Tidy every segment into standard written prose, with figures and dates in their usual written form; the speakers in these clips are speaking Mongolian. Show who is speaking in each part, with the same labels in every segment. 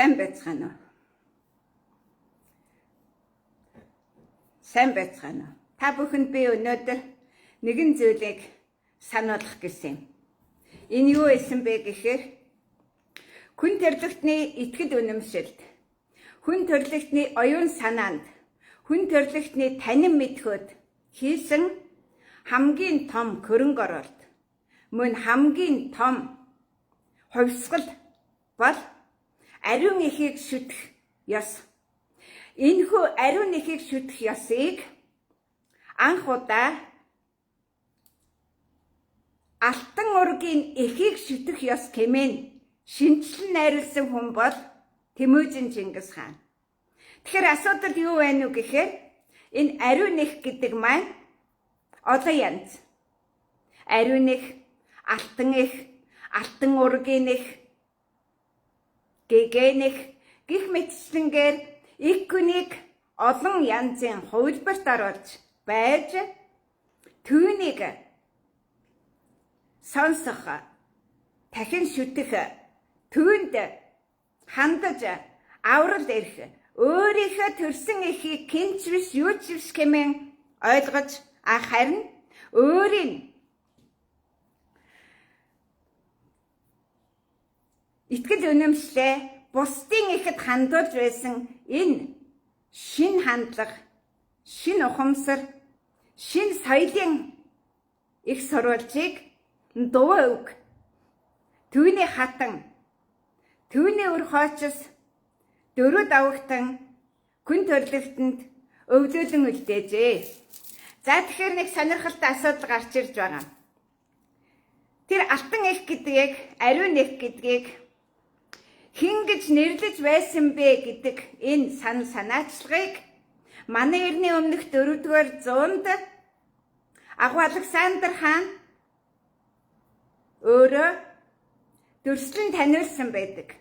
Speaker 1: Сайн байцгаана уу? Сайн байцгаана уу? Та бүхэнд би өнөөдөр нэгэн зүйлийг сануулгах гэсэн юм. Энэ юу байсан бэ гэхээр хүн төрлөختний итгэл үнэмшилд, хүн төрлөختний оюун санаанд, хүн төрлөختний танин мэдхөд хийсэн хамгийн том хөрөнгө оруулалт, мөн хамгийн том хувьсгал бол ариун эхийг шүтэх ёс. Энэхүү ариун эхийг шүтэх ёсыг анх удаа алтан ургийн эхийг шүтэх ёс хэмээн шинжлэн найруулсан хүн бол Тэмүжин Чингис хаан. Тэгэхээр асуудал юу байна уу гэхээр энэ ариун их гэдэг маань олон янз. Ариун их, алтан их, алтан ургийн их, гэгэнэх гих мэтчлэнгээр их хүнийг олон янзын хувилбарт оруулж байж түүнийг сонсох, дахин шүтэх, түүнд хандаж аврал ирэх, өөрийнхөө төрсөн эхийг хинч биш юу ч биш хэмээн ойлгож харин өөрийн итгэл үнэмшлээ бусдын ихэд хандуулж байсан энэ шин хандлага, шин ухамсар, шин соёлын их сурвалжийг дуу үг, түүний хатан, түүний өр хоочос, дөрөв давагтан хүн төрлөختөнд өвлүүлэн үлдээжээ. За тэгэхээр нэг сонирхолтой асуудал гарч ирж байгаа. Тэр алтан их гэдгийг, ариун их гэдгийг хэн гэж нэрлэж байсан бэ гэдэг энэ санаачлагыг манай эртний өмнөх 4-р зуунд Агуу Александр хаан өөрөө дүрслэн таниулсан байдаг.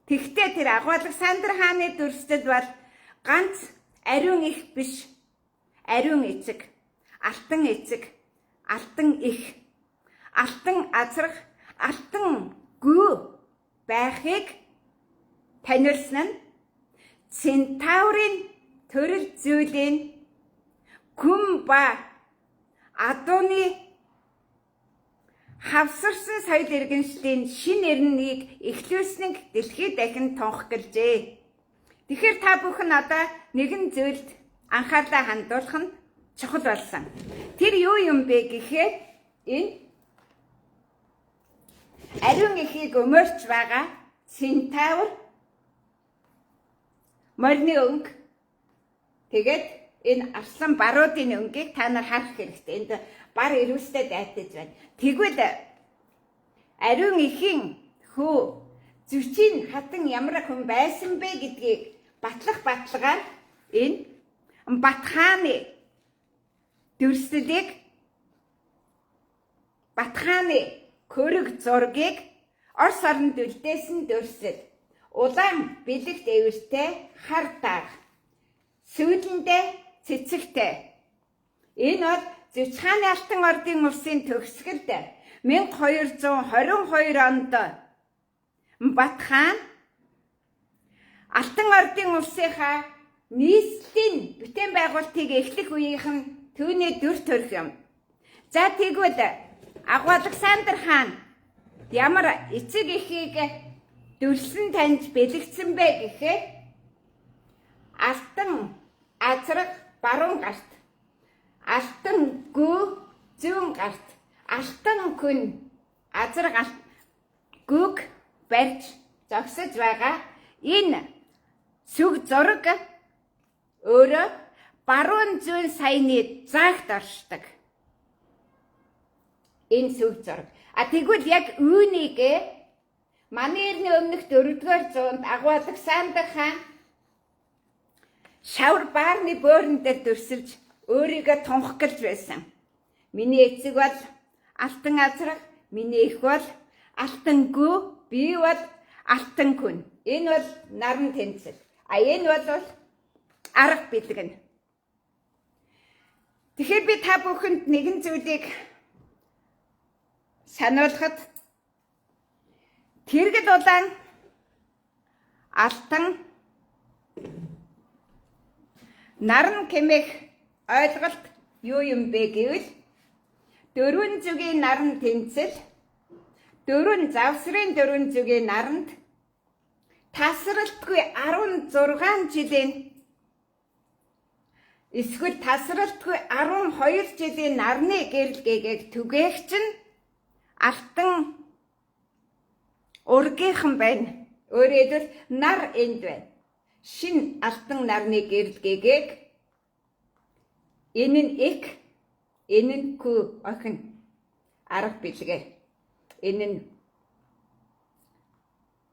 Speaker 1: Тэгвэл тэр Агуу Александр хааны дүрслэл бол ганц ариун их биш, ариун эцэг, алтан эцэг, алтан их, алтан азрах, алтан гүү байхыг таниулсан нь Центаврын төрөл зүйлийн күм ба адууны хавсарсан соёл иргэншлийн шин эрнийг эхлүүлсэнийг дэлхийд дахин тунхаглажээ. Тэгэхээр та бүхэн одоо нэгэн зүйлд анхаарлаа хандуулах нь чухал болсон. Тэр юу юм бэ гэхээр энэ ариун эхийг өмөрч байгаа Центавр морины өнгө, тэгээд энэ арслан баруудын өнгийг та нар харах хэрэгтэй. Энд бар ирүүлстэй дайтаж байна. Тэгвэл ариун эхийн хөө зүчийн хатан ямар хүн байсан бэ гэдгийг баталгаар энэ Батхааны дүрслэлийг, Батхааны хөрөг зургийг Орос орнд үлдээсэн дүрслэл, улаан бэлэг дээвэртэй хар дааг, сүүлэндээ цэцэгтэй. Энэ бол Зэвч хааны алтан ордын улсын төгсгөлд 1222 онд Батхан алтан ордын улсынхаа нийслэлийн бүтээн байгуулалтыг эхлэх үеийнх нь түүний дүр төрх юм. За тэгвэл Агуу Александр хаан ямар эцэг эхийг дүрслэн таньж бэлэгдсэн бэ гэхээр алтан азрах баруун гарт, алтан гүү зүүн гарт, алтан күн азрах гүүг барьж зогсож байгаа энэ сүг зураг өөрөө баруун зүүн саяны загт оршдог. Энэ сүг зураг. Тэгвэл яг үүнийг манай эртний өмнөх 4-р зуунд Агуу Александр хаан шавар баарны бөөрөн дээр дүрсэлж өөрийгөө тунхаглаж байсан. Миний эцэг бол алтан азрах, миний эх бол алтан гүү, би бол алтан күн. Энэ бол наран тэнцэл. Энэ бол арга бэлгэн. Тэгэхээр би та бүхэнд нэгэн зүйлийг сануулхад тэргэд улаан алтан наран хэмээх ойлголт юу юм бэ гэвэл дөрвөн зүгийн наран тэмцэл, дөрвөн завсрын дөрвөн зүгийн наранд тасралтгүй 16 жилийн эсвэл тасралтгүй 12 жилийн нарны гэрэл гэгээг түгээх чинь алтан ургийнхан байна. Өөрөөр хэлбэл нар энд байна. Шин алтан нарны гэрэл гэгээг энэ нь их, энэ нь хүү охин арга билгээ. Энэ нь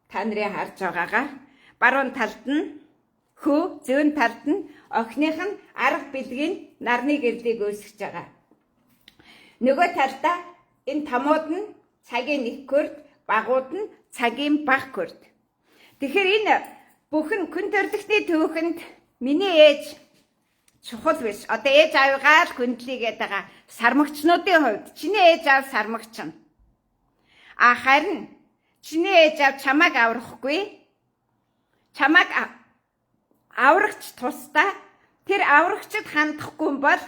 Speaker 1: та нарын харж байгаагаар баруун талд нь хүү, зүүн талд нь охиных нь арга бэлгийн нарны гэрлийг үүсгэж байгаа. Нөгөө талдаа энэ тамууд нь цагийн нэг күрд, багууд нь цагийн бага күрд. Тэгэхээр энэ бүхэн күн төрөлхтний түүхэнд миний ээж чухал биш. Одоо ээж аавыгаа л хүндлэгээд байгаа сармагчнуудын хувьд чиний ээж аав сармагчин. Харин чиний ээж аав чамайг аврахгүй. Чамайг аврагч тусдаа тэр аврагчд хандахгүй бол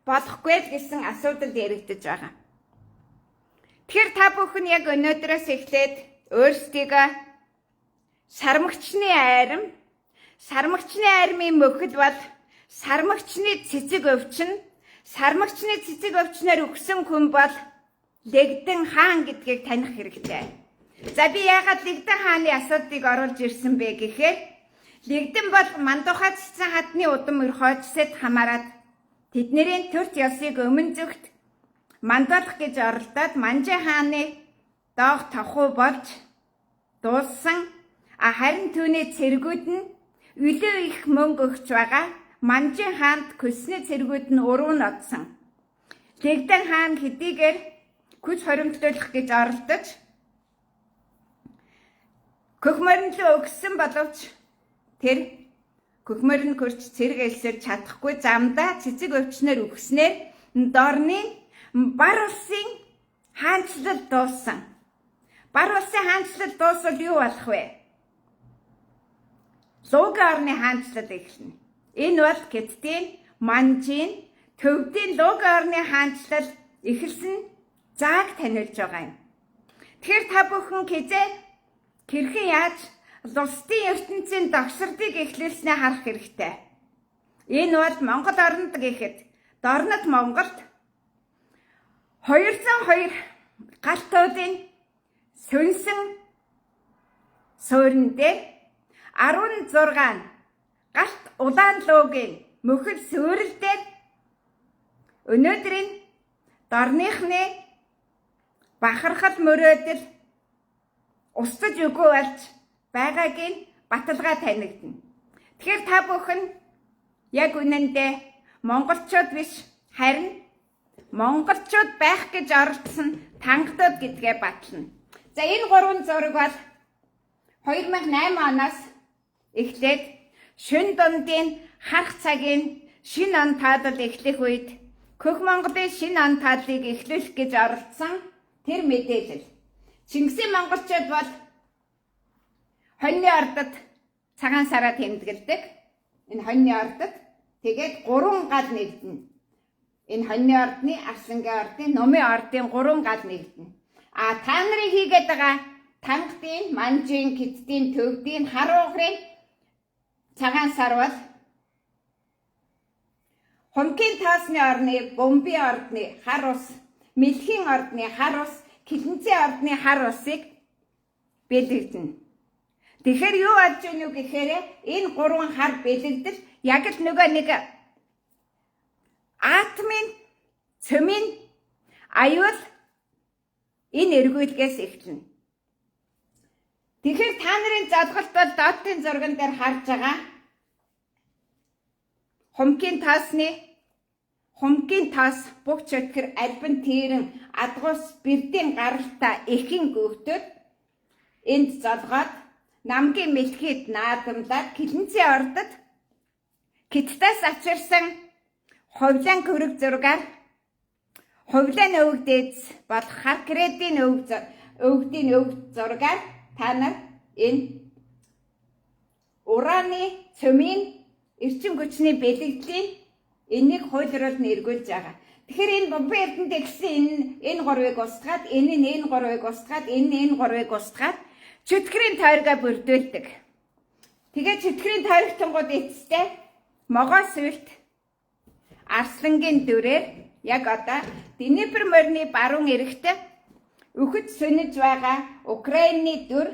Speaker 1: болохгүй л гэсэн асуудал яригдаж байгаа. Тэгэхээр та бүхэн яг өнөөдрөөс эхлээд өөрсдийгөө сармагчны армын мөхөл бол сармагчны цэцэг өвчин, сармагчны цэцэг өвчнөр өгсөн хүн бол Лэгдэн хаан гэдгийг таних хэрэгтэй. За би яагаад Лэгдэн хааны асуудлыг оруулж ирсэн бэ гэхээр Лэгдэн бол Мандухай цэцэн хадны удам өрхөөжсөд хамаарад тэдний төрт ёсыг өмнө зүгт мандуулах гэж оролдоод Манжин хааны доог тохуу болж дууссан. Харин түүний цэргүүд нь үлээ их мөнгө өгч байгаа. Манжин хаанд көсний цэргүүд нь уруу нодсон. Лэгдэн хаан хэдийгээр хүч хоримтлуулах гэж оролдож Хөхмөрнлөө өгсөн боловч тэр хөхмөрн хөрч цэрэг элсээр чадахгүй замдаа цэцэг өвчнөр өгснээр дорны бар улсын хаанчлал дууссан. Бар улсын хаанчлал дуусвал юу болох вэ? Луга орны хаанчлал эхэлнэ. Энэ бол Хеттийн, Манжийн, Төвдийн Луга орны хаанчлал эхэлсэн зааг таниулж байгаа юм. Тэгэхээр та бүхэн хэрхэн яаж улсын ертөнцийн догсрдыг эхлүүлснээ харах хэрэгтэй. Энэ бол Монгол оронд гэхэд Дорнод Монголд 202 галтуудын сүнсэн суурин дээр 16 галт улаан луугийн мөхөл сүрэл дээр өнөөдрийн Дорныхны бахархал мөрөөдөл устж үгүй болж байгаагийн баталгаа танигдана. Тэгэхээр та бүхэн яг үнэндээ монголчууд биш харин монголчууд байх гэж оролдсон тангадууд гэдгээ батлана. За энэ гурван зураг бол 2008 оноос эхлээд шөнө дундын харах цагийн шинэ он таадал эхлэх үед Хөх Монголын шинэ он тааллыг эхлүүлэх гэж оролдсон тэр мэдээлэл. Чингисийн монголчууд бол хоньны ордод цагаан сараа тэмдэглэдэг. Энэ хоньны ордод тэгээд 3 гал нэгдэнэ. Энэ хоньны ордны, Арслангийн ордны, Нумын ордын 3 гал нэгдэнэ. Та нарын хийгээд байгаа Тангадын, Манжийн, Хеттийн, Төвдийн, Харуугарын цагаан сар бол Хумгийн таасны орны, Бомбын ордны хар ус, Мэлхийн ордны хар ус, Хилэнцэн ордны хар усыг бэлэгдэнэ. Тэгэхээр юу болж байна вэ гэхээр энэ 3 хар бэлэгдэл яг л нөгөө нэг атомын цөмийн аюул энэ эргүүлгээс эхэлнэ. Тэгэхээр та нарын задгалт бол доотын зурган дээр харж байгаа Хумгийн таас бүх чөтгөр альбан тэрэн адгуус бэрдийн гаралтай эхэн гөвтөд энд золгоод намгийн мэлхийд наадамлаад Хилэнцэн ордод Хятадаас авчирсан хувлаан хөрөг зургаар хувлаан өвөг дээдс бол хар кредийн өвгдийн өвөг зургаар та нар энэ ураны, цөмийн эрчим хүчний бэлгэдлийн энийг хуулиараа нэргүүлж байгаа. Тэгэхээр энэ бомбын эрдэнэ гэсэн энэ гурвыг устгаад, энэ нь энэ гурвыг устгаад, энэ нь энэ гурвыг устгаад чөтгөрийн тойргоо бүрдүүлдэг. Тэгээд чөтгөрийн тойрогтонгууд эцэстээ могоос сүлт Арслангийн дүрээр яг одоо Днепр морины баруун эрэгт үхэж сөнөж байгаа Украины дүр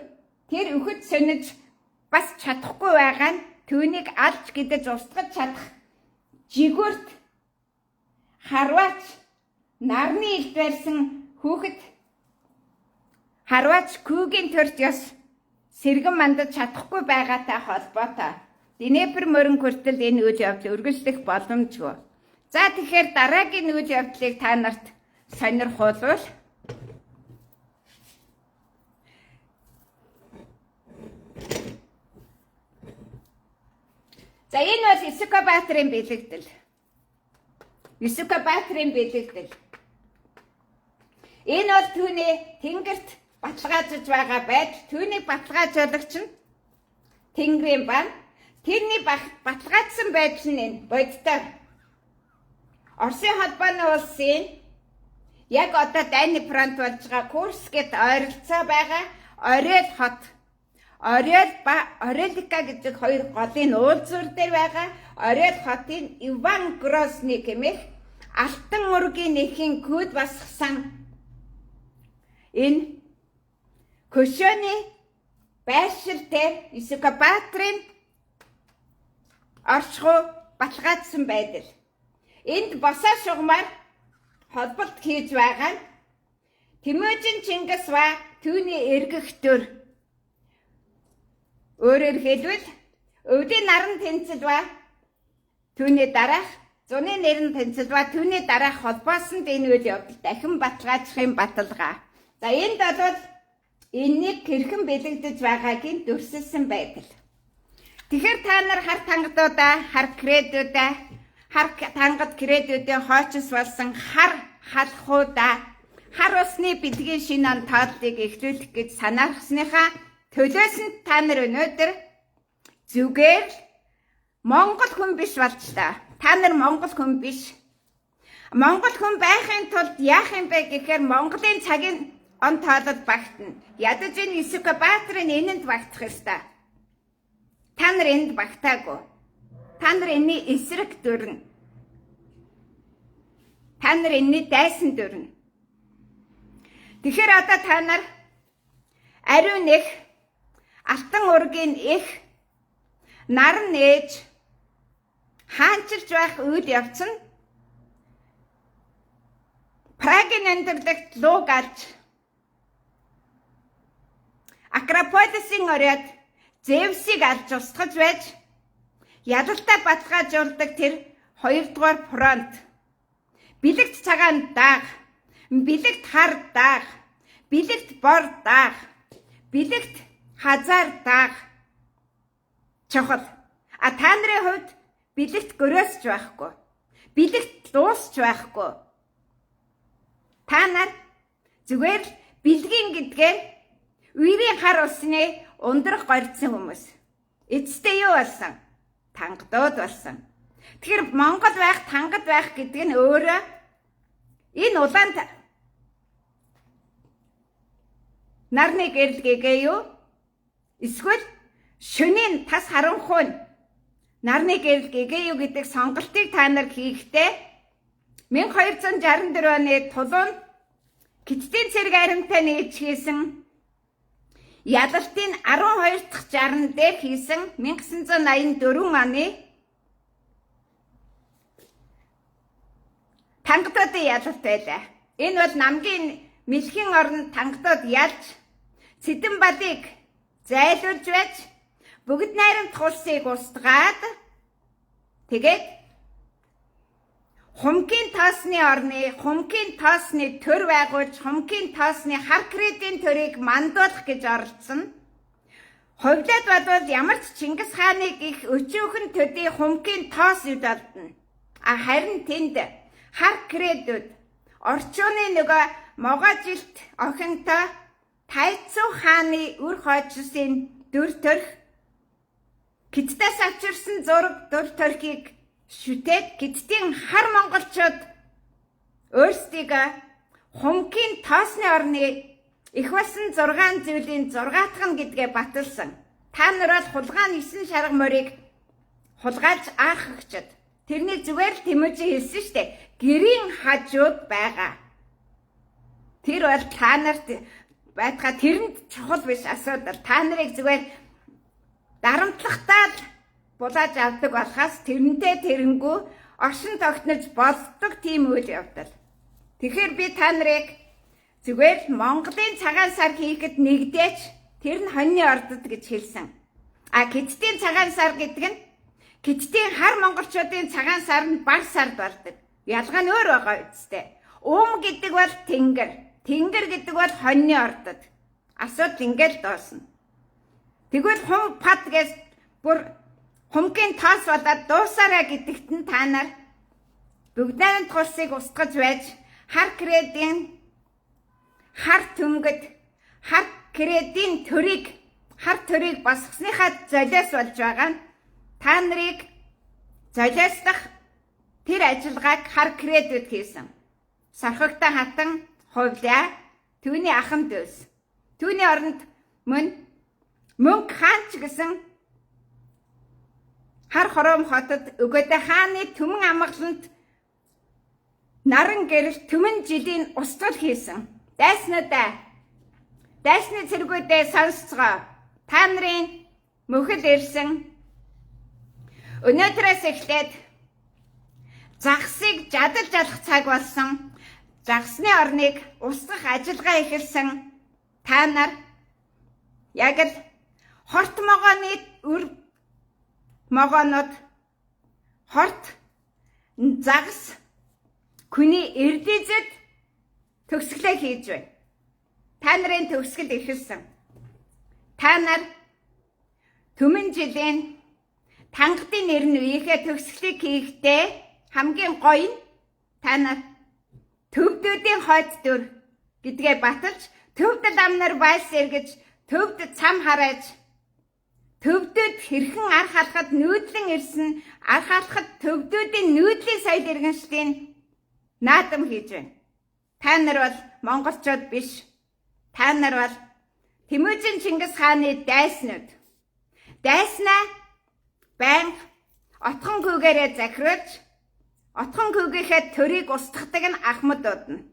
Speaker 1: тэр үхэж сөнөж бас чадахгүй байгаа нь түүнийг алж гэдэж устгаж чадах жигүүрт харваач нарны илт барьсан хүүхэд харваач күүгийн төрж ёс сэргэн мандаж чадахгүй байгаатай холбоотой Днепр морин хүртэл энэ үйл явдал үргэлжлэх боломжгүй. За тэгэхээр дараагийн үйл явдлыг та нарт сонирхуулвал за энэ бол Исүкабаатрын бэлэгдэл. Исүкабаатрын бэлэгдэл. Энэ бол түүний тэнгэрт баталгаажж байгаа байдал, түүнийг баталгаажуулагч нь Тэнгэрийн бан. Тэрний баталгаажсан байдал нь энэ бодитоор Оросын холбооны улсын яг одоо дайны фронт болж байгаа Курскэт ойролцоо байгаа Орел хот. Орел ба Орелика гэдэг хоёр голын уулзуур дээр байгаа Орел хотын Иван Грозный хэмээх алтан ургийн нэхийн код басгасан энэ Көшөөний байршил дээр Исүкабаатрын орчхуу баталгаажсан байдал. Энд босоо шугамар холболт хийж байгаа нь Тэмүжин Чингис ба түүний эргэгтөр. Өөрөөр хэлбэл өвдийн наран тэнцэл ба түүний дараах зуны нэрэн тэнцэл ба түүний дараах холбоосонд энэ үйл явдал дахин баталгаажихын баталгаа. За энд бол энийг хэрхэн бэлэгдэж байгаагийн дүрсэлсэн байдал. Тэгэхээр та нар хар тангадуудаа, хар кредүүдээ, хар тангад кредүүдийн хоочос болсон хар халахуудаа, хар усны бэлгийн шинэ он тооллыг эхлүүлэх гэж санаарсныхаа төлөөс нь та нар өнөөдөр зүгээр Монгол хүн биш болчлаа. Та нар Монгол хүн биш. Монгол хүн байхын тулд яах юм бэ гэхээр Монголын цагийн он тоолол багтана. Ядаж энэ Исүкабаатрын энэнд багтах ёстой. Та нар энд багтаагүй. Та нар энэний эсрэг дүрнэ. Та нар энэний дайсан дүрнэ. Тэгэхээр одоо та нар ариун их алтан ургийн их наран ээж хаанчилж байх үйл явц нь Прагийн амьдралд луг алж Акрополисын оройд Зевсийг алж устгаж байж ядалтай баталгаажуулдаг тэр 2 дугаар фронт бэлэгт цагаан дааг, бэлэгт хар дааг, бэлэгт бор дааг, бэлэгт хазар дааг чухал. А та нарын хувьд бэлэгт гөрөөсч байхгүй. Бэлэгт дуусч байхгүй. Та нар зүгээр бэлгийн гэдгээр үерийн хар усны ундрах горьдсон хүмүүс. Эцэстээ юу болсон? Тангадууд болсон. Тэгэхээр Монгол байх, тангад байх гэдэг нь өөрөө энэ улаанд нарны гэрэлгээгээ юу? Эсвэл шөнийн тас харанхуй нарны гэрэлгээгээ юу гэдэг сонголтыг та нар хийхдээ 1264 оны тулуун Хятадын цэрэг аримтай нээж хийсэн ялалтын 12 дахь жаран дээр хийсэн 1984 оны тангадуудын ялалт байлаа. Энэ бол намгийн мэлхийн орнд тангадууд ялж Цэдэнбалыг зайлуулж байж бүгд найрамд хулсыг устгаад тэгээд Хумгийн тоосны орны, Хумгийн тоосны төр байгуулж, Хумгийн тоосны хар кредийн төрийг мандуулах гэж оролцсон. Хувьлаад бодвол ямар ч Чингис хааныг их өчүүхэн төдий Хумгийн тоос удалдана. Харин тэнд хар кредүүд орчууны нөгөө могоожилт охинтой Тайцу хааны үр хойчсын дүр төрх Хятадаас авчирсан зураг дур төрхийг шүтээд Хятадын хар монголчууд өөрсдийгөө хумгийн тоосны орны их болсон 6 зүйлийн 6-атган гэдгээ баталсан. Та нар бол хулгай 9 шарга морийг хулгайлж аахагчд. Тэрний зүгээр л Тиможи хэлсэн штэ. Гэрийн хажууд байгаа. Тэр бол та нарт байтга тэрэнд чухал биш асуудал. Та нарыг зүгээр дарамтлахтаа булааж авдаг болохоос тэрнтэй тэрэнгүү оршин тогтнож болдог тийм үйл явдал. Тэгэхээр би та нарыг зүгээр Монголын цагаан сар хийхэд нэгдээч тэр нь хоньны ордод гэж хэлсэн. Хятадын цагаан сар гэдэг нь Хятадын хар монголчуудын цагаан сар нь бар сард болдог. Ялгаа нь өөр байгаа үстэй. Гэдэг бол тэнгэр. Тэнгэр гэдэг бол хоньны ордод. Асуудал ингээл доосно. Тэгвэл хум пад гэж бүр хумгийн тоос болоод дуусаараа гэдэгт нь та нар бүгдийн тулсыг устгаж байж хар кредийн хар төмгөд хар кредийн хар төрийг босгосныхаа золиос болж байгаа нь та нарыг золиослох тэр ажиллагааг хар кредит хийсэн. Сархагтай хатан хувлаа түүний ахын дүүс. Түүний оронд мөнх хаанч гэсэн хар хором хотод өгөөдөө хааны түмэн амгаланд наран гэрэл түмэн жилийн устгал хийсэн. Дайсны цэргүүдээ сонсцгоо. Та нарын мөхөд ирсэн. Өнөөдрөөс эхлээд загсыг жадал жалах цаг болсон. Загсны орныг устгах ажиллагаа эхэлсэн. Та нар яг л хорт могооны могоонод хорт загс хүний эрдэзэд төгсгөлөө хийж байна. Та нарын төгсгөл эхэлсэн. Та нар түмэн жилийн тангадын нэр нь үеийнхээ төгсгөлийг хийхдээ хамгийн гоё нь та нар төвдүүдийн хойд дүр гэдгээ баталж төвдөд амнаар байс эргэж төвд цам харааж төвдөд хэрхэн арх халахад нүүдлэн ирсэн арх халахад төвдүүдийн нүүдлийн соёл иргэншлийн наадам хийж байна. Та нар бол монголчууд биш. Та нар бол Тиможин Чингис хааны дайснууд. Дайснаа байнга отхон күгээрээ захируулж отхон күгийнхээ төрийг устгадаг нь ахмадууд нь.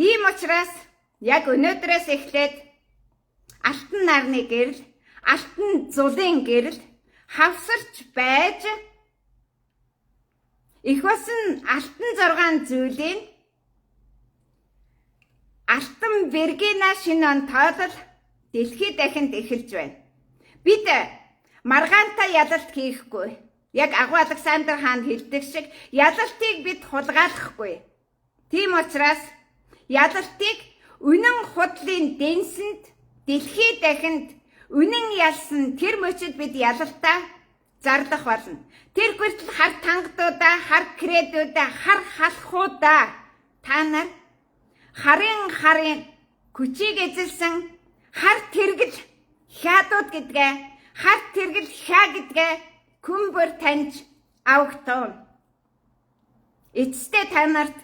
Speaker 1: Ийм учраас яг өнөөдрөөс эхлээд алтан нарны гэрэл, алтан зулын гэрэл хавсарч байж их болсон алтан 6 зүйлийн алтан Виргина шинэ он тоолол дэлхийд дахинд эхэлж байна. Бид маргаантай ялалт хийхгүй. Яг Агуу Александр хаан хэлдэг шиг ялалтыг бид хулгайлахгүй. Тийм учраас ялалтыг үнэн худлын дэнсэнд дэлхийд дахинд үнэн ялсан тэр мөчөд бид ялалтаа зарлах болно. Тэр хүртэл хар тангадуудаа, хар кредүүдээ, хар халахуудаа та нар харын күчийг эзэлсэн хар тэргэл хядууд гэдгээ, хар тэргэл хя гэдгээ күмбэр таньж авахтун. Эцэстээ та нарт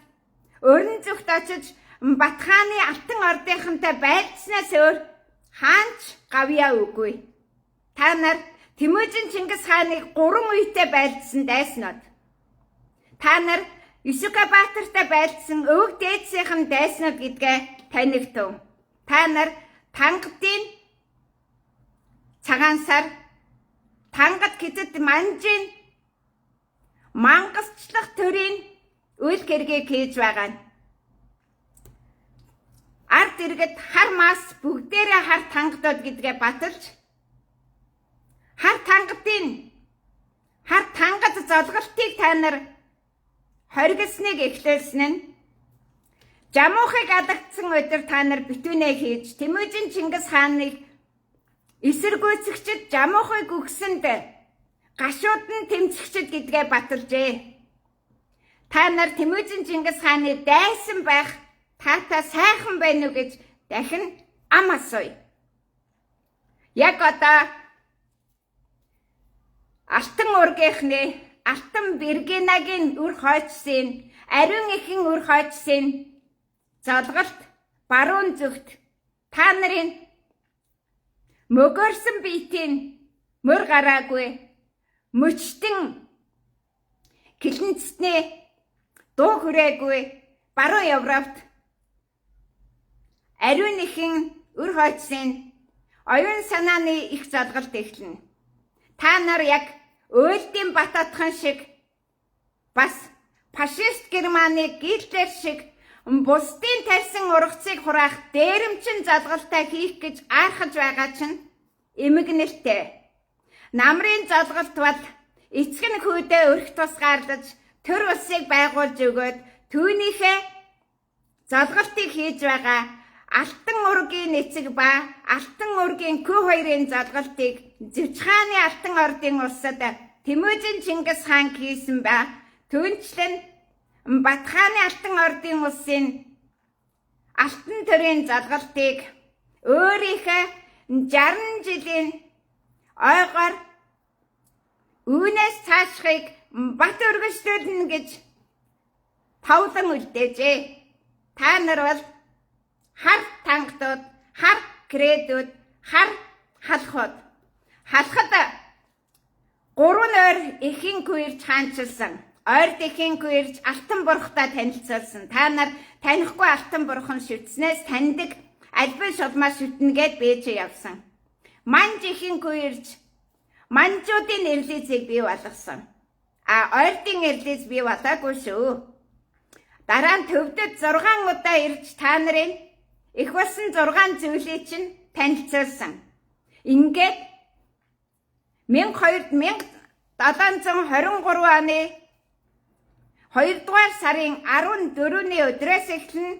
Speaker 1: өрн зүгт очиж Батхааны алтан ордынхантай байлцснаас өөр хаанч гавьяа үгүй. Та нар Тиможин Чингис хааныг 3 үетэй байлцсан дайснууд. Та нар Исүкабаатартай байлцсан өвөг дээдсийнхэн дайснууд гэдгээ танигтав. Та нар тангадын цагаан сар тангад Хятад манжийн мангасчлах төрийн үйл хэргийг хийж байгаа нь. Ард иргэд хар мас бүгдээрээ хар тангадууд гэдгээ баталж хар тангад золголтыг та нар хоригсныг эхлүүлсэн нь жамуухыг алгадсан өдөр та нар битүүнээ хийж Тиможин Чингис хааныг эсэргүүцэгчд жамуухыг өгсөнд гашууд нь тэмцэгчд гэдгээ баталжээ. Та нар Тиможин Чингис хааны дайсан байх таата сайхан байна уу гэж дахин ам асууя. Яг одоо Алтан ургийнхны Алтан Бергенагийн үр хойчсын ариун эхийн үр хойчсын залгалт баруун зүгт та нарын мөгөөрсөн биетийн мөр гараагүй мөчтөн гэлэнцтний дуу хүрээгүй баруун Европт ариун эхийн үр хойчсын оюун санааны их залгалт эхэлнэ. Та нар яг Уйлдийн Бататхан шиг бас фашист Германы Гитлер шиг бусдын тарьсан ургацыг хураах дээрэмчин залгалтаа хийх гэж айхаж байгаа чинь эмгэнэлтэй. Намрын залгалт бол эцэг нь хүүдээ өрх тусгаарлаж төр улсыг байгуулж өгөөд түүнийхээ залгалтыг хийж байгаа Алтан ургийн эцэг ба Алтан ургийн Q2-ын залгалтыг Зэвчхааны Алтан ордын улсад Тэмүжин Чингис хаан хийсэн ба түүнчлэн Батхааны Алтан ордын улсын Алтан төрийн залгалтыг өөрийнхөө 60 жилийн ойгоор үүнээс цаашхыг бат өргөжлүүлнэ гэж тавлан үлдээжээ. Та нар бол хар тангадууд, хар кредүүд, хар халахууд. Халахад 3 ойр эхийн күрж хаанчилсан. Ойрд эхийн күрж Алтан бурхтай танилцуулсан. Та нар танихгүй Алтан бурхан шүтснээс таньдаг альбан шулмаа шүтнэ гэд бийж явсан. Манж эхийн күрж манжуудын эрлизийг бий болгосон. Ойрдын эрлиз бий болоогүй шүү. Дараа нь төвдөд 6 удаа ирж та нарын их болсон 6 зүйлийг чинь танилцуулсан. Ингээд 1723 оны 2 дугаар сарын 14-ний өдрөөс эхлэн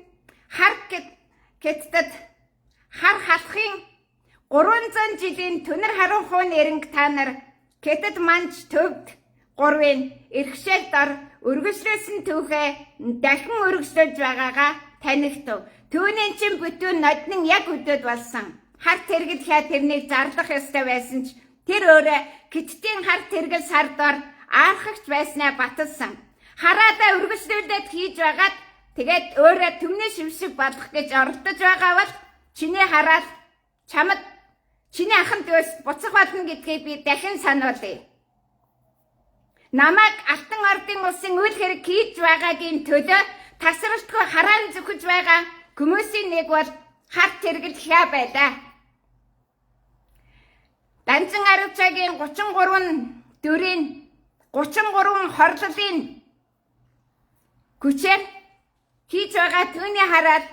Speaker 1: хар гэттад хар халахын 300 жилийн түнэр харанхуй нэрнг та нар гэтэд манж төвд 3-ын эрхшээл дор өргөжлөөсөн түүхээ дахин өргөжлөж байгаагаа танигдав. Түүний чин бүтүүн ноднын яг өдөөд болсон. Хар тэргэл хаа тэрнийг зарлах ёстой байсан ч тэр өөрөө гиттийн хар тэргэл сар дор аархагч байснаа баталсан. Хараадаа өргөжлүүлээд хийж байгаад тэгээд өөрөө түмний шившиг болох гэж оролдож байгаа бол чиний хараал чамд чиний ахын дөөс буцах болно гэдгийг би дахин сануулъя. Намайг Алтан ордын улсын үйл хэрэг хийж байгаагийн төлөө тасралтгүй хараан зүхэж байгаа хүмүүсийн нэг бол хар тэргэл хаа байлаа. Данцан Аравчаагийн 33 дүрийн 33 хорлолын хүчээр хийж байгаа түүний хараал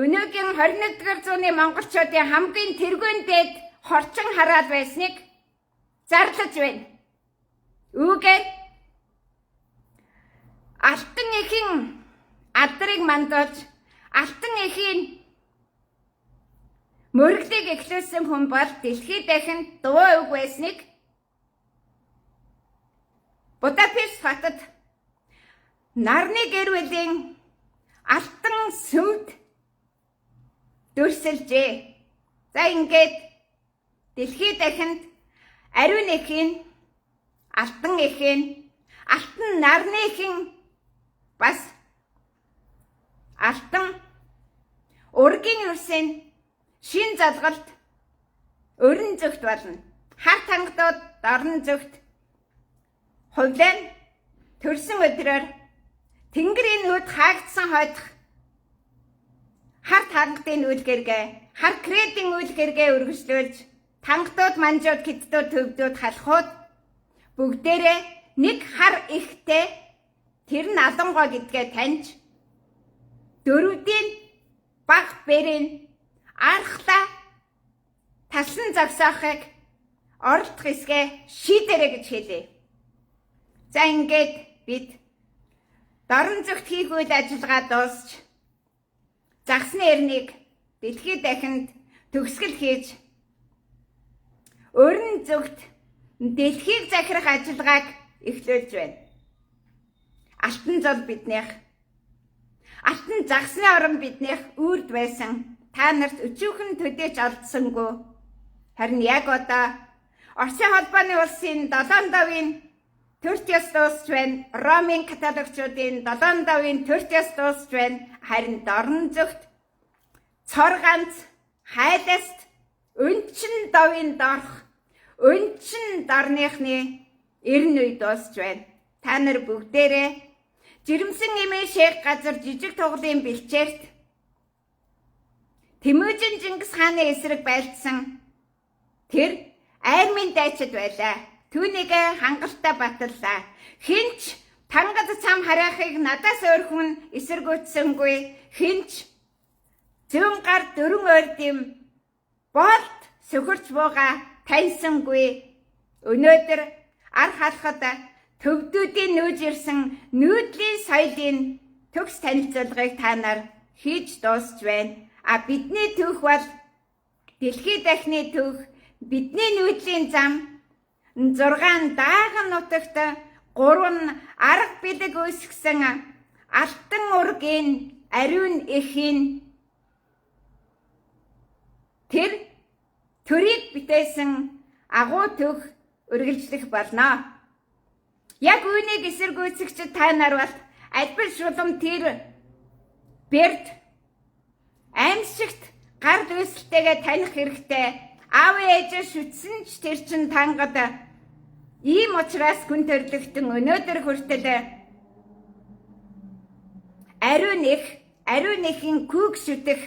Speaker 1: өнөөгийн 21-р зууны монголчуудын хамгийн тэргүүн дээд хорчин хараал байсныг зарлаж байна. Үүгээр Алтан эхийн алдрыг мандуулж Алтан эхийн мөрөглийг эхлүүлсэн хүн бол дэлхий дахинд дуу үг байсныг Будапешт хотод нарны гэр бүлийн Алтан сүмд дүрсэлжээ. За ингээд дэлхий дахинд ариун эхийн, Алтан эхийн, Алтан нарны эхийн бас Алтан ургийн улсын шин залгалт өрн зүгт болно. Хар тангадууд орон зүгт хувлан төрсөн өдрөөр тэнгэрийн нүд хаагдсан хойдох хар тангадын үйл гэргээ, хар кредийн үйл гэргээ өргөжлүүлж тангадууд, манжууд, киддууд, төвдүүд, халахууд бүгдээрээ нэг хар ихтэй тэр нь алангой гэдгээ таньж дөрвдийн баг бэрийн архлаа талсан завсаахыг оролдох хэсгээ шийдэрэй гэж хэлээ. За ингээд бид дорн зүгт хийх үйл ажиллагаа дуусч загсны эрнийг дэлхий дахинд төгсгөл хийж өрн зүгт дэлхийг захирах ажиллагааг эхлүүлж байна. Алтан зол биднийх, алтан загсны орон биднийх үрд байсан. Та нарт өчүүхэн төдөөж олдсонгүй. Харин яг одоо Оросын холбооны улсын 7 давын төрт ёс дуусч байна. Ромын католикчуудын 7 давын төрт ёс дуусч байна. Харин дорн зүгт цор ганц хайласт өнчин давын дорх өнчин дорныхны 90 үе дуусч байна. Та нар бүгдээрээ жирэмсэн эмээ шээх газар жижиг тоглоом бэлчээрт Тэмүжин Чингис хааны эсрэг байлдсан тэр айрмын дайчид байлаа. Түүнийг хангалттай баталлаа. Хинч тангад цам хараахыг надаас өөрхөн эсэргүүцсэнгүй. Хинч зүүн гар дөрөн ойрдим болт сөхөрч бууга таньсангүй. Өнөөдөр ар халахад төвдүүдийн нүүж ирсэн нүүдлийн соёлын төгс танилцуулгыг та нар хийж дуусч байна. Бидний түүх бол дэлхий дахны түүх, бидний нүүдлийн зам 6 дааган нутагт 3 арга бэлэг үүсгэсэн алтан ургийн ариун эхийн тэр төрийг бүтээсэн агуу түүх үргэлжлэх болно. Яг үүнийг эсэргүүцэгч та нар бол альбил шулам тэр берд амьсгт гар дүрслэлтэйгээ таних хэрэгтэй. Аав ээжээ шүтсэн ч тэр чин тангад ийм учраас хүн төрлөختөн өнөөдөр хүртэл ариун эхийн күг шүтэх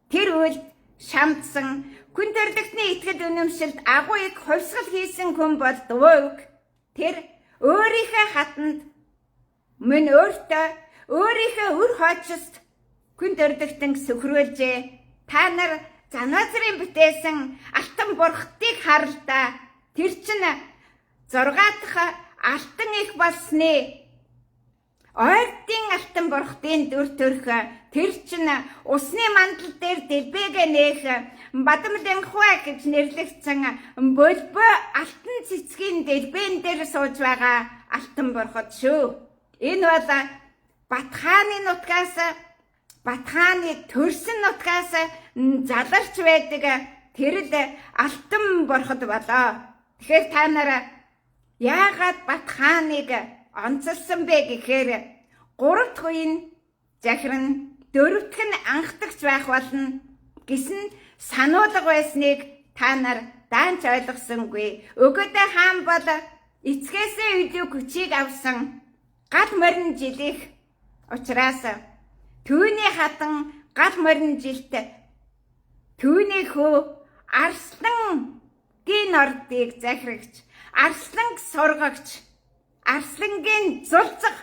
Speaker 1: тэр үйл шамдсан хүн төрлөختний итгэл үнэмшилд агуу их хувьсгал хийсэн хүн бол дууг тэр өөрийнхөө хатанд мөн өөрийнхөө үр хоочост хүн төрлөختөн сөхрүүлжээ. Та нар Заназрын бүтээсэн алтан бурхтыг харалдаа. Тэр чинь 6 дахь алтан их болсны ойртын алтан бурхтын дүр төрх тэр чинь усны мандал дээр дэлбэгээ нээх бадамлын хуа гэж нэрлэгдсэн бөлбөө алтан цэцгийн дэлбэн дээр сууж байгаа алтан бурхад шүү. Энэ бол Батхааны төрсөн нутгаас заларч байдаг тэр л алтан бурхад болоо. Тэгэхээр та нар яагаад Батхааныг онцолсон бэ гэхээр 3 дахь үеийн захиран 4 дахь нь анхдагч байх болно гэсэн сануулга байсныг та нар даанч ойлгосонгүй. Өгөөдөө хаан бол эцгээсээ илүү хүчийг авсан гал морин жилих учраас түүний хатан гал морин жилт түүний хөө Арслангийн ордыг захирагч, Арсланг сургагч, Арслангийн зулцах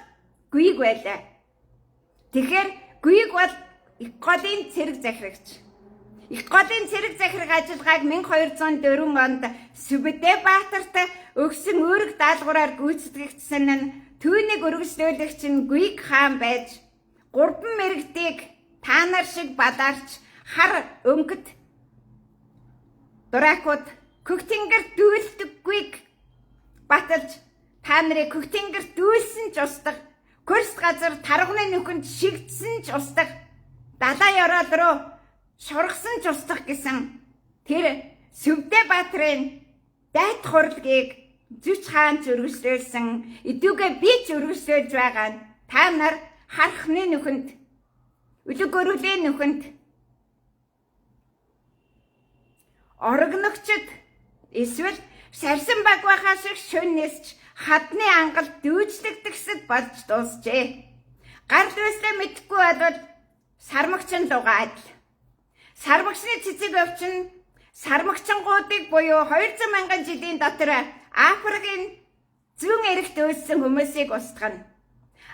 Speaker 1: гүйг байлаа. Тэгэхээр гүйг бол их голын цэрэг захирагч. Их голын цэрэг захираг ажиллагааг 1204 онд Сүбэдэ-Баатарт өгсөн үүрэг даалгавраар гүйцэтгэгдсэн нь түүнийг үргэлжлүүлэгч нь Гүйг хаан байж 3 мэрэгдийг та нар шиг балаарч хар өнгөт дуракууд Көк тэнгэр дүүлдэггүйг баталж та нарыг Көк тэнгэр дүүлсэн ч устдаг, Курс газар тарганы нүхэнд шигдсэн ч устдаг, далай ороод руу шургасан ч устдаг гэсэн тэр Сүбэдэ-Баатарын дайт хуралгийг Зүч хаан үргэлжлүүлсэн эдүүгээ би ч үргэлжлүүлж байгаа нь та нар харахны нүхэнд үлэг өрөвлийн нүхэнд орогногчд эсвэл сарсан багвахаа шиг шөннэсч хадны ангал дүүжлэгдэгсэд болж дуусжээ. Гар дэвслээ мэдхгүй бол сармагчин лугаа адил. Сармагчны цэцэг өвчин сармагчингуудыг буюу 200,000 жилийн дотор Африкийн зүүн эрэгт үйлсэн хүмүүсийг устгана.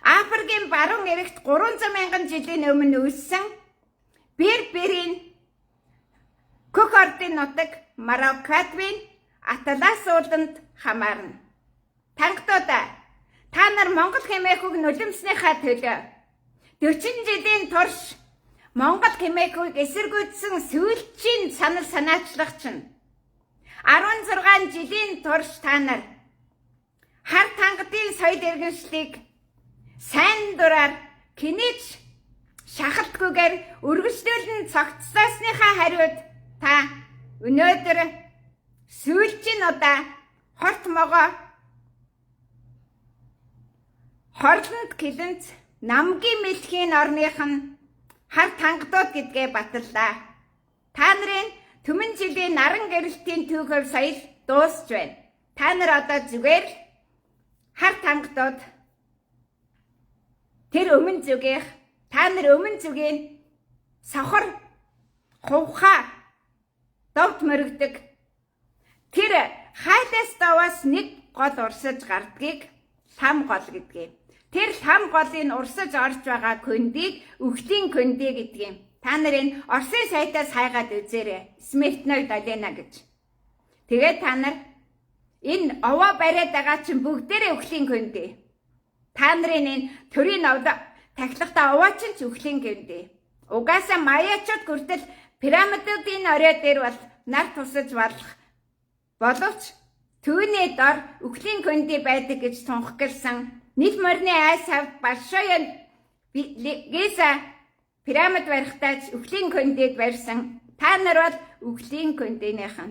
Speaker 1: Африкийн баруун эрэгт 300,000 жилийн өмнө үйлсэн Берберийн Көк ордын нутаг Мароккадын Атлас ууланд хамаарна. Тангтуудаа та нар Монгол хэмээхүйг нулимснийхаа төлөө 40 жилийн турш Монгол хэмээхүйг эсэргүүцсэн сүүлчийн санал санаачлах чинь 16 жилийн турш та нар хар тангадын соёл иргэншлийг сайн дураар кинэж шахалтгүйгээр үргэлжлүүлэн цогцлоосныхаа хариуд та өнөөдөр сүүлчийн удаа хорт могоо хорлонд гэлэнц намгийн мэлхийн орных нь хар тангадууд гэдгээ баталлаа. Та нарын түмэн жилийн наран гэрэлтийн түүхэв соёл дуусч байна. Та нар одоо зүгээр хар тангадууд тэр өмнө зүгийнх та нар өмнө зүгийн сохор хувхаа довд мөрөгдөг тэр хайлаас даваас нэг гол урсаж гардгийг лам гол гэдгийг. Тэр лам голын урсаж орж байгаа көндийг үхлийн көндөө гэдгийг. Та нарын Оросын сайтаас хайгаад үзээрэй. Смертной долена гэж. Тэгээд та нар энэ овоо бариад байгаа чинь бүгдээрээ үхлийн көндөө. Та нарын энэ төрийн овд тахилгатай овоо чинь үхлийн көндөө. Угаасаа маяачууд хүртэл пирамидуудын орой дээр бол нар тусаж боловч түүний дор үхлийн көндөө байдаг гэж тунхагласан нийт морины айс хавд Большой Гиза пирамид барихтаач үхлийн көндөөд барьсан. Та нар бол үхлийн көндөнийхэн.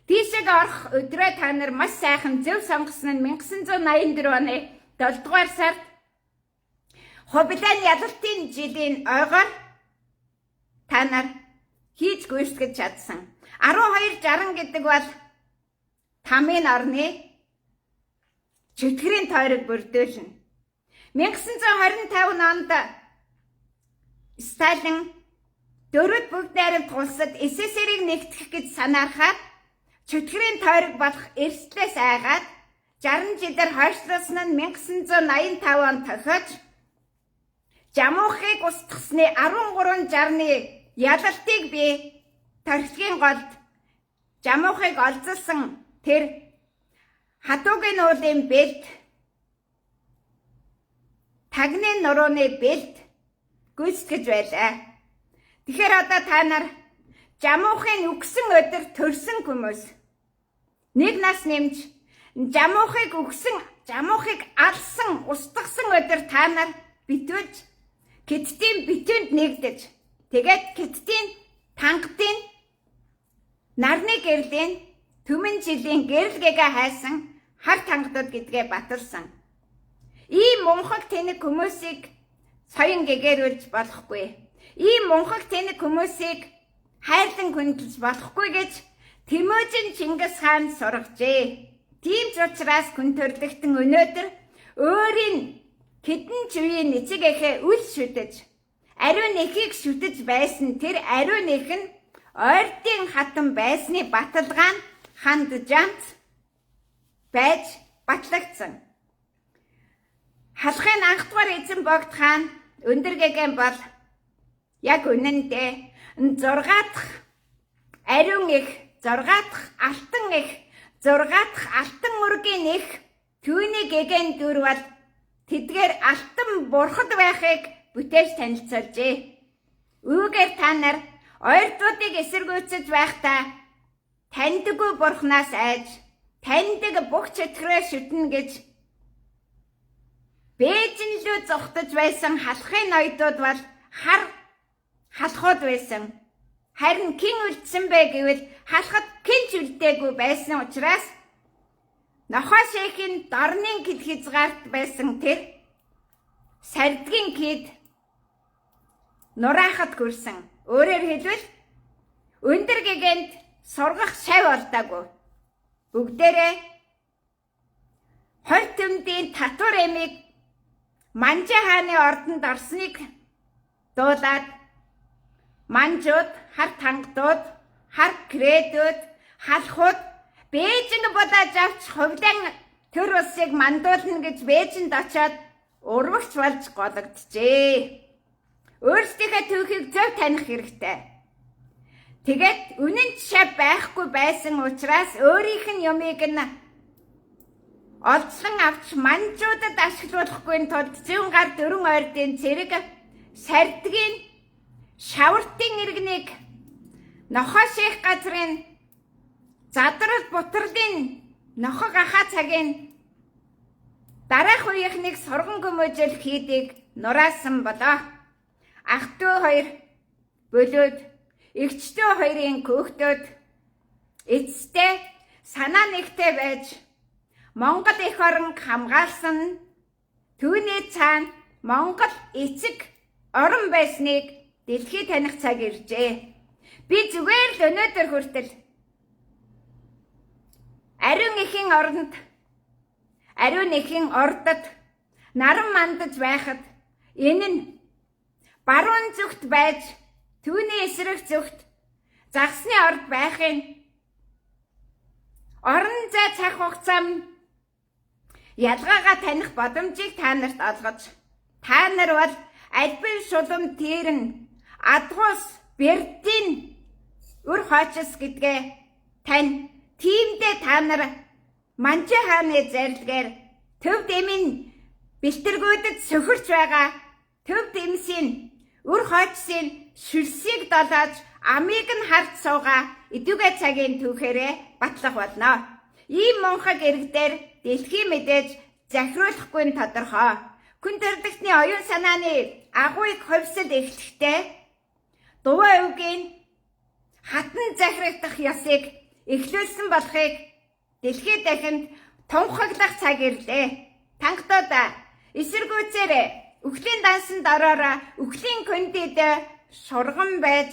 Speaker 1: Тийшээ орох өдрөө та нар маш сайхан зөв сонгосон нь 1984 оны 7 дугаар сард Хобилан ялалтын жилийн ойгоор та нар хийж гүйцэтгэж чадсан. 1260 гэдэг бол тамийн орны чөтгөрийн тойрог бүрдүүлнэ. 1925 онд Сталин дөрвд бүгд найрамд улсад СССР-ийг нэгтгэх гэж санаархаад чөтгөрийн тойрог болох эрсдлээс айгаад 60 жилээр хойшлуулсан нь 1985 онд тохиож Жамуухыг устгасны 1360-ны ялалтыг би торхлын голд Жамуухыг олзолсон тэр хатуугийн уулын бэлд тагны нурууны бэлд гүйцэтгэж байлаа. Тэгэхээр одоо та нар Жамуухын үгсэн өдөр төрсөн хүмүүс нэг нас нэмж Жамуухыг алсан устгасан өдөр та нар битүүж Хятадын битүүнд нэгдэж тэгээд Хятадын тангадын нарны гэрлийн түмэн жилийн гэрэлгээгээ хайсан хар тангадууд гэдгээ баталсан. Ийм мунхаг тэнэг хүмүүсийг соён гэгэрүүлж болохгүй. Ийм мунхаг тэнэг хүмүүсийг хайрлан хүндэлж болохгүй гэж Тэмүүжин Чингис хаан сургажээ. Тийм ч учраас хүн төрлөختөн өнөөдөр өөрийн хэдэн ч үеийн эцэг эхээ үл шүтэж, ариун эхийг шүтэж байсан тэр ариун эх нь ойртын хатан байсны баталгаа нь ханд жанц байж батлагдсан. Халахын анх дугаар эзэн Богд хаан өндөр гэгэн бол яг үнэндээ 6 дахь ариун эх, 6 дахь алтан эх, 6 дахь алтан мөргийн эх түүний гэгэн дүр бол тэдгээр алтан бурхад байхыг бүтээж танилцуулжээ. Үүгээр та нар ойртуудыг эсэргүүцэж байхдаа таньдаггүй бурхнаас айж таньдаг бүх чөтгөрөө шүтнэ гэж Бээжинлүү зогтож байсан халахын ноёдууд бол халахууд байсан. Харин хэн үлдсэн бэ гэвэл халахад хэн ч үлдээгүй байсан учраас нохоо шейхийн дорны хязгаарт байсан тэр сардгийн кид нураахад хүрсэн. Өөрөөр хэлбэл өндөр гэгэнд сургах шав олдоогүй. Бүгдээрээ хорт төмдийн татвар эмийг Манжа хааны ордонд орсныг дуулаад манжууд, хар тангадууд, хар кредүүд, халахууд Бээжинг будаж авч Ховлын төр улсыг мандуулна гэж Бээжинд очоод урвагч болж гологджээ. Өөрсдийнхөө түүхийг зөв таних хэрэгтэй. Тэгээд үнэн жишээ байхгүй байсан учраас өөрийнх нь юмыг нь олзлон авч манжуудад ашиглуулахгүй тулд 100 гар 4 ойрдын цэрэг сардгийн шавартын иргэнийг нохоо шейх газрын задрал бутрлын нохог ахаа цагийн дараах үеийнхнийг сурган гүмөжл хийдэг нураасан болоо. Ах トゥ хоёр бөлөөд эгч トゥ хоёрын көөхтөд эцэстээ санаа нэгтэй байж Монгол эх орон хамгаалсан түүний цаана Монгол эцэг орон байсныг дэлхий таних цаг иржээ. Би зүгээр л өнөөдөр хүртэл ариун эхийн ордод наран мандаж байхад энэ нь баруун зүгт байж түүний эсрэг зүгт загсны орд байхын орон зай цаг хугацаанд ялгаагаа таних боломжийг та нарт олгож, та нар бол альбин шулам тэрэн адгуус бердийн үр хойчос гэдгээ тань тиймдээ та нар Манжи хааны зарилгаар төв дэмийн бэлтэргүүдэд сөхөрч байгаа төв дэмсийн үр хойчсын шүлсийг долоож амийг нь харж суугаа эдүгэ цагийн түүхээрээ батлах болно. Ийм мунхаг иргдээр дэлхий мэдээж захируулахгүй нь тодорхой. Хүн төрөлхтний оюун санааны агуйг хувьсэл эхлэхдээ дуваа үгийн хатан захирагдах ёсыг эхлүүлсэн болохыг дэлхий дахинд тунхаглах цаг ирлээ. Тангтуудаа эсэргүүцээрээ үхлийн дансанд ороороо үхлийн контид шурган байж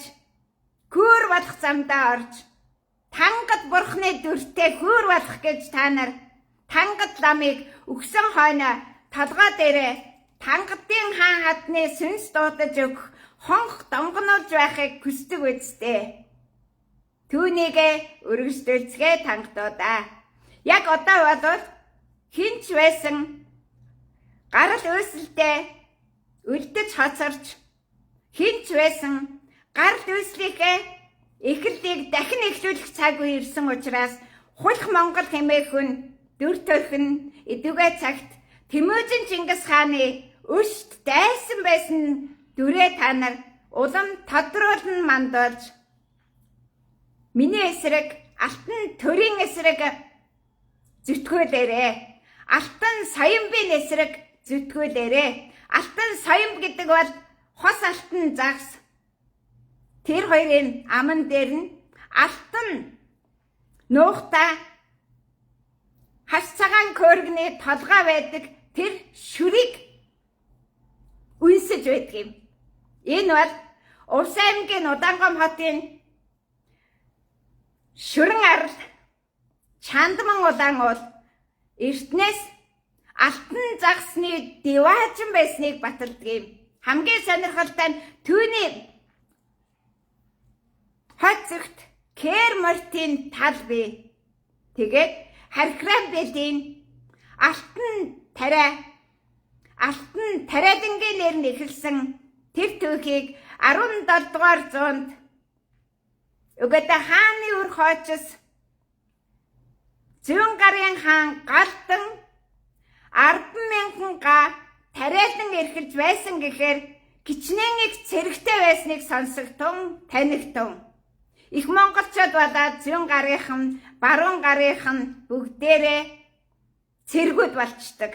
Speaker 1: хөр болох замдаа орж тангад бурхны дүртэй хөр болох гэж та нар тангад ламыг өгсөн хойно толгой дээрээ тангадын хаан хадны сүнс дуудаж өгөх хонх донгонуулж байхыг хүсдэг үсттэй. Түүнийгээ өргөжтөлцгээ тангадуудаа. Яг одоо бол хинч байсан гарал үүсэлдээ үлдэж хоцорч хинч байсан гарал үүслийнхээ эхлэлийг дахин эхлүүлэх цаг үе ирсэн учраас хулх Монгол хэмээх хүн дүр төрхөн эдүгэ цагт Тэмүүжин Чингис хааны өшт дайсан байсан дүрээ та нар улам тодруулан мандуулж миний эсрэг алтан төрийн эсрэг зүтгүүлээрээ алтан соёмбын эсрэг зүтгүүлээрээ алтан соём гэдэг бол хос алтан загс тэр хоёрын аман дээр нь алтан нуухта хас цагаан көөргний толгой байдаг тэр шүрийг үнсэж байдаг юм. Энэ бол Увс аймгийн Удангом хотын шүрэн арал Чандман улаан уул Эрдэнэс алтан загсны диваажин байсныг баталдаг юм. Хамгийн сонирхолтой нь түүний хот зүгт Кэр Мортийн тал бий. Тэгээд Харкран бэлдийн алтан тариадангийн нэр нь эхэлсэн тэр түүхийг 17 дугаар зуунд Угата хааны үр хойчос Зүүн гарын хаан Галдан 10,000 га тариалан эрхэлж байсан гэхээр кичнээн их цэрэгтэй байсныг сонсогдсон танигдсан. Их монголчууд болоод зүүн гарынхан, баруун гарынхан бүгдээрээ цэргүүд болчдөг.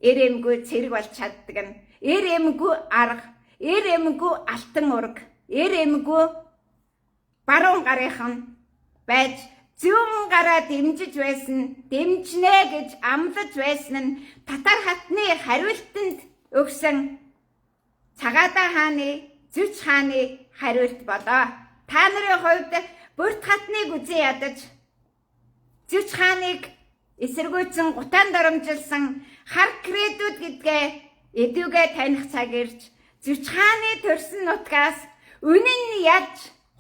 Speaker 1: Эр эмгүй цэрэг болж чаддаг нь эр эмгүй арга, эр эмгүй алтан ураг, эр эмгүй баруун гарынхан байж зүүн гараа дэмжиж байсан, дэмжнэ гэж амлаж байсан нь татар хатны хариултанд өгсөн Цагаатаа хааны, Зүч хааны хариулт болоо. Та нарын хувьд Бүрт хатныг үзэн ядаж Зүч хааныг эсэргүүцэн гутаан доромжилсан хар кредүүд гэдгээ эдүгэ таних цаг ирж Зүч хааны төрсөн нутгаас үнэн ядж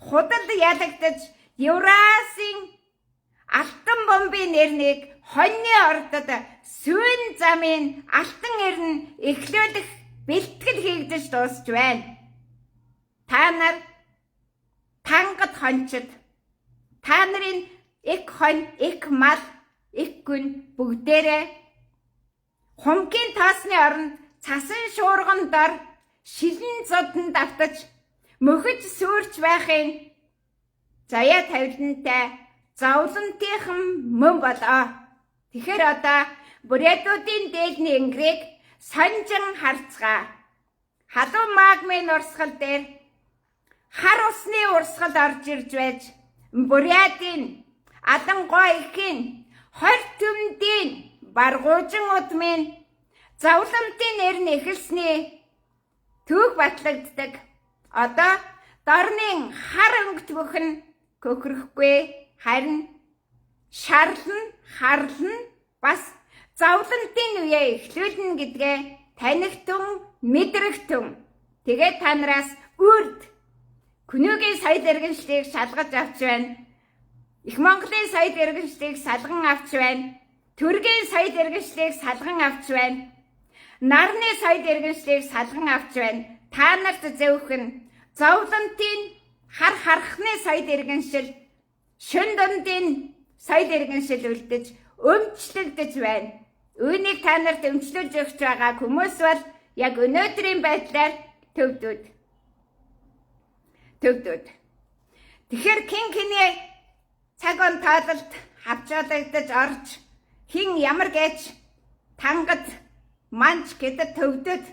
Speaker 1: худал ялагдаж Евразийн алтан бомбын нэрнийг хоньны ордод сүүн замын алтан эрн эхлүүлэх бэлтгэл хийгдэж дуусч байна. Та нар тангад хончид та нарын их хонь, их мал, их гүн бүгдээрээ хумгийн тоосны оронд цасан шуурган дор шилэн зодон давтаж мөхөж сүрч байхын заяа тавилантай зовлонтынхан мөн болоо. Тэгэхээр одоо бүрядуудын дээлний энгэрийг сонжин харцгаа. Халуун магмын урсгал дээр хар усны урсгал орж ирж байж бүрядын Адангой ихийн 20 төмдийн баргуужин удмын зовлонтын нэр нь эхэлсний түүх батлагддаг. Одоо дорны хар өнгөт бүхэн көхрөхгүй харин харлан бас зовлонтын үеэ эхлүүлнэ гэдгээ танигтун мэдрэгтун. Тэгээд та нараас үрд Күнүүгийн соёл иргэншлийг шалгаж авч байна. Их Монголын соёл иргэншлийг салган авч байна. Түргийн соёл иргэншлийг салган авч байна. Нарны соёл иргэншлийг салган авч байна. Та нарт зөвхөн зовлонтын харахны соёл иргэншил, шүн дундын соёл иргэншил үлдэж өмчлөгдөж байна. Үүнийг та нарт өмчлөж өгч байгаа хүмүүс бол яг өнөөдрийн байдлаар төвдүүд. Тэгэхээр хиний цаг он таалалд хавчаалагдаж орж хин ямар гэж тангад манч гэдэд төвдөд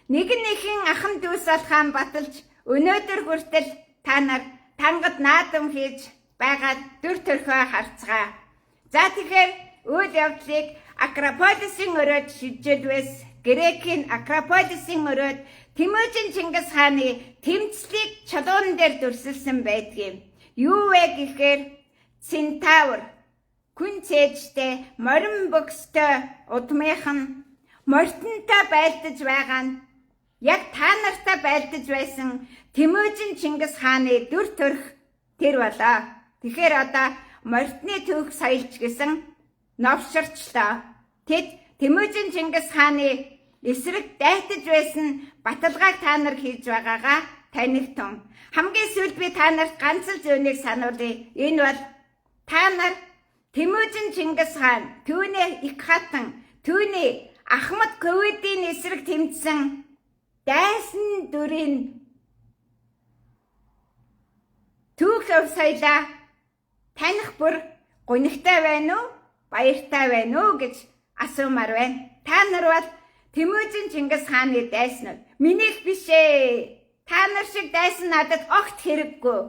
Speaker 1: нэгэн ахан дүүс алхаан баталж өнөөдөр хүртэл та нар тангад наадам хийж байгаад дүр төрхөө харцгаа. За тэгэхээр үйл явдлыг Акрополисын өрөөд шилжүүлвэс Грекийн Акрополисын өрөөд Тэмүжин Чингис хааны тэмцлийг чулуун дээр дүрсэлсэн байдгийм. Юу вэ гэхээр Центавр күн цээжтэй морин бөкстэй удмынхан мортонтой байлдаж байгаа нь яг та нартай байлдаж байсан Тэмүжин Чингис хааны дүр төрх тэр болоо. Тэгэхээр одоо мортны түүх соёлч гэсэн новширчлаа. Тэд Тэмүжин Чингис хааны эсрэг дайтаж байсан баталгааг та нар хийж байгаагаа танигтун. Хамгийн сүүлд би та нарт ганц л зөөнийг сануулъя. Энэ бол та нар Тэмүжин Чингис хаан түүний их хатан, түүний Ахмад Ковидийн эсрэг тэмцсэн дайсан дүрийн түүх соёлоо таних бүр гонигтай байна уу? Баяртай байна уу гэж асуумаар байна. Та нар бол Тэмүжин Чингис хааны дайснууд. Минийх биш ээ. Та нар шиг дайсан надад огт хэрэггүй.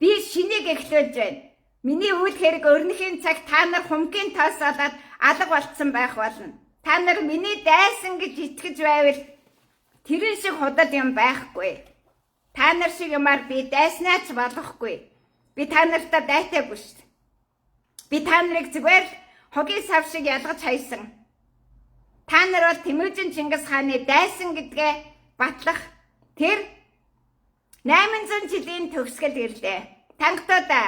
Speaker 1: Би шинийг эхлүүлж байна. Миний үйл хэрэг өрнөхийн цаг та нар хумгийн тоос олоод алга болцсон байх болно. Та нар миний дайсан гэж итгэж байвал тэрэн шиг худал юм байхгүй. Та нар шиг юмар би дайснаач болохгүй. Би та нартай дайтаагүй шүү дээ. Би та нарыг зүгээр хогийн сав шиг ялгаж хайсан. Та нар бол Тэмүжин Чингис хааны дайсан гэдгээ батлах тэр 800 жилийн төгсгөл ирлээ. Тангтуудаа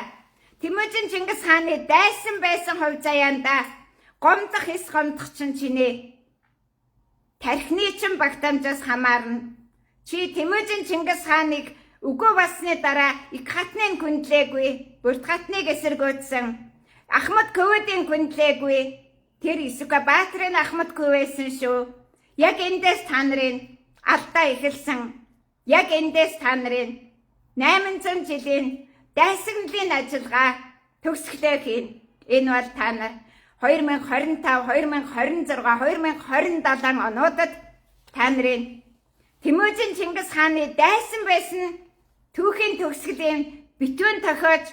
Speaker 1: Тэмүжин Чингис хааны дайсан байсан хувь заяанда гомдох эс гомдох чиний тархины чин багтамжаас хамаарна. Чи Тэмүжин Чингис хааныг үгүй басны дараа их хатныг хүндлээгүй, бүрд хатныг эсэргүүцсэн, Ахмад Ковидийн хүндлээгүй. Тэр Исүкабаатрын Ахмад Ковидсэн шүү. Яг эндээс та нарын алдаа эхэлсэн. Яг эндээс та нарын 800 жилийн дайсагналын ажиллагаа төгсгөлөө хийн. Энэ бол та нар 2025, 2026, 2027 онуудад та нарын Тэмүжин Чингис хааны дайсан байсан түүхийн төгсгөлийн битүүн тохиож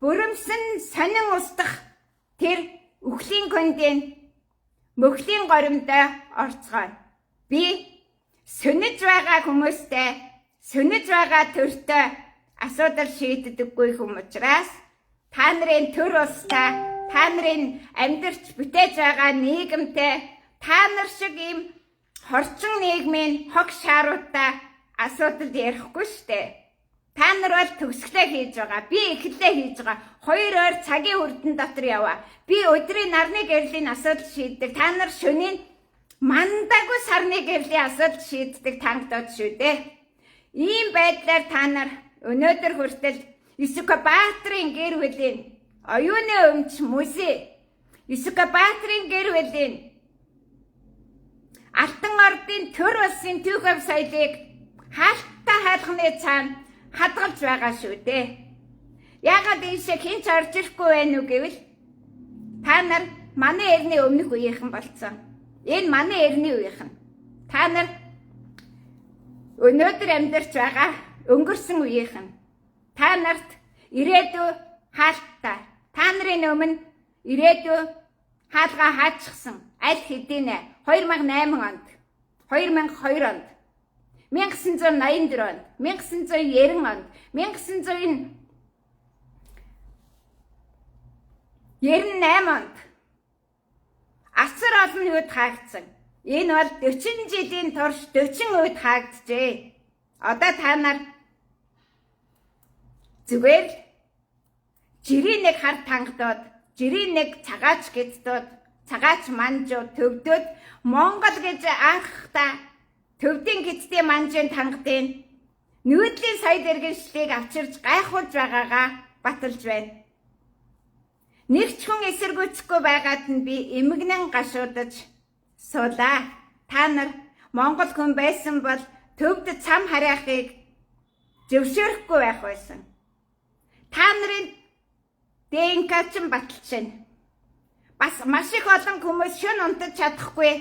Speaker 1: бүрэмсэн сонин устдах тэр үхлийн көндийн мөхлийн горимдоо орцгоо. Би сүнэж байгаа хүмүүстэй, сүнэж байгаа төртөө асуудал шийддэггүй хүм учраас та нарын төр улстай, та нарын амьдарч бүтээж байгаа нийгэмтэй, та нар шиг ийм хорчин нийгмийн хог шааруудтай асуудал ярихгүй штэ. Та нар бол төгсгөлөө хийж байгаа. Би эхлэлээ хийж байгаа. 2 ойр цагийн үрдэн дотор яваа. Би өдрийн нарны гэрлийн асуудал шийддэг. Та нар шөнийн мандаагүй сарны гэрлийн асуудал шийддэг тангдод шүү дээ. Ийм байдлаар та нар өнөөдөр хүртэл Исүкабаатрын гэр бүлийн оюуны өмч мөсөө Исүкабаатрын гэр бүлийн Алтан ордын төр улсын түүх соёлыг хаалттай хаалхны цаана хадгалж байгаа шүү дээ. Яагаад ийшээ хинч орж ирэхгүй байна уу гэвэл та нар манай эртний өмнөх үеийнхэн болцсон. Энэ манай эртний үеийнхэн. Та нар өнөөдөр амьдарч байгаа өнгөрсөн үеийнхэн. Та нарт ирээдүй хаалттай. Та нарын өмнө ирээдүй хаалгаа хаачихсан аль хэдийн 2008 онд, 2002 онд, 1984 онд, 1990 онд, 1998 онд асар олон үед хаагдсан. Энэ бол 40 жилийн турш 40 үед хаагджээ. Одоо та нар зүгээр жирийн нэг хар тангадууд, жирийн нэг цагаач гэдтүүд, цагаач манжууд төвдөд Монгол гэж анхдаа төвдийн гидтийн манжийн тангадын нүүдлийн соёл иргэншлийг авчирж гайхуулж байгаагаа баталж байна. Нэг ч хүн эсэргүүцэхгүй байгаад нь би эмгэнэн гашуудаж суулаа. Та нар Монгол хүн байсан бол төвд цам харайхыг зөвшөөрөхгүй байх байсан. Та нарын ДНК ч баталж байна. Бас маш их олон хүмүүс шөнө унтаж чадахгүй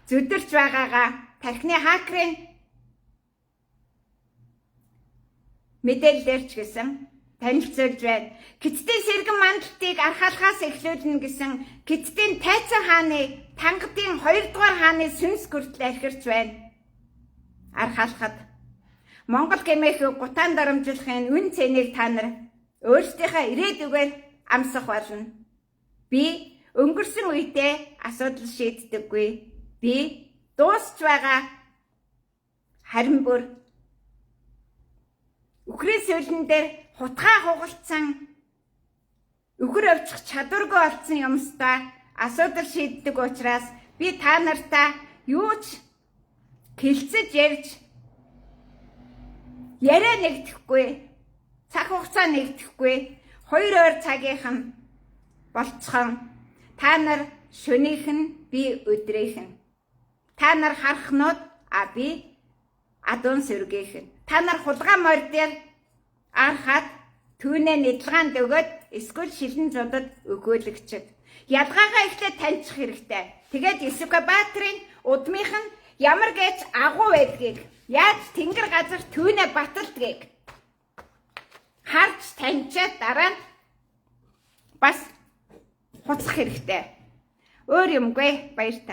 Speaker 1: зүдэрч байгаагаа тархины хакерын мэдээлэлээр ч гэсэн танилцуулж байна. Китдийн сэргэн мандалтыг архалахаас эхлүүлнэ гэсэн Китдийн тайцан хааны тангадын 2 дугаар хааны сүнс хүртэл архирч байна. Архалахад Монгол гэмээх гутаан дарамжлахын үн цэнийг та нар өөрсдийнхөө ирээдүгээр амсах болно. Би өнгөрсөн үедээ асуудал шийддэггүй. Би дуусч байгаа харин бүр үхрийн сүлэн дээр хутгаа хугалцсан үхэр өвчих чадваргүй болсон юмстай асуудал шийддэг учраас би та нартай юу ч хэлцэж ярьж яриа нэгдэхгүй, цаг хугацаа нэгдэхгүй, 2 ойр цагийнхан болцхон та нар шөнийх нь би өдрийнх нь. Та нар харахнууд би адуун сүргийнх нь. Та нар хулгай морь дээр арахад түүнээ нэдлгаанд өгөөд эсвэл шилэн зудад өгөөлөгчд. Ялгаагаа ихлэ таньчих хэрэгтэй. Тэгээд Эсвэбаатарын удмынх нь ямар гэж агуу байдгийг, яаж тэнгэр газар түүнээ баталдгийг харж таньчаад дараа нь бас хуцах хэрэгтэй. Өөр юмгүй баяр та.